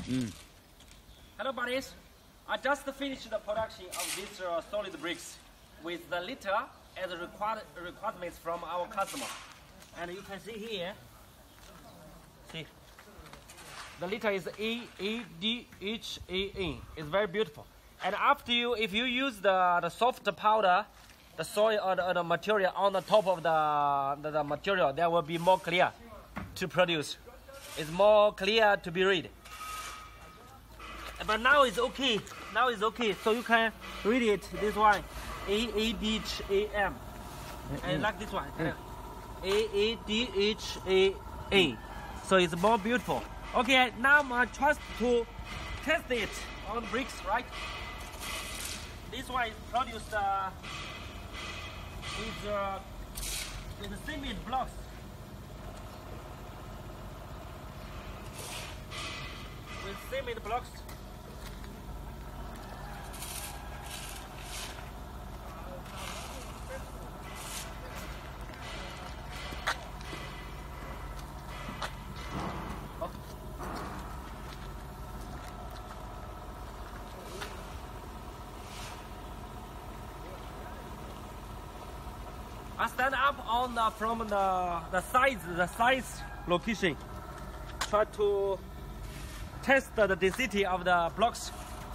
Hello buddies, I just finished the production of these solid bricks with the liter as a requirements from our customer. And you can see here, see, the liter is AEDHAN. It's very beautiful. And after if you use the soft powder, the soil or the material on the top of the material, that will be more clear to produce. It's more clear to be read. But now it's okay. Now it's okay. So you can read it. This one, AEDHAN, and like this one, AEDHAN. So it's more beautiful. Okay, now I try to test it on bricks, right? This one is produced with the cement blocks. With cement blocks. I stand up on from the size location. Try to test the density of the blocks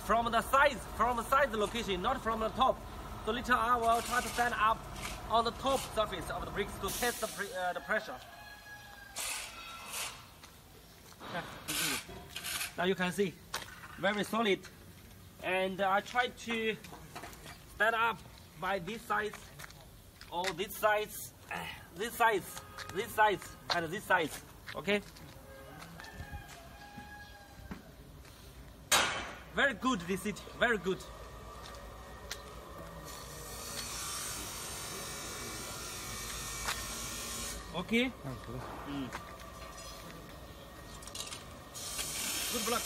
from the size location, not from the top. So later I will try to stand up on the top surface of the bricks to test the pressure. Yeah, now you can see, very solid. And I try to stand up by this size. Or this size, this size, this size, and this size. Okay. Very good this city. Very good. Okay. Good block.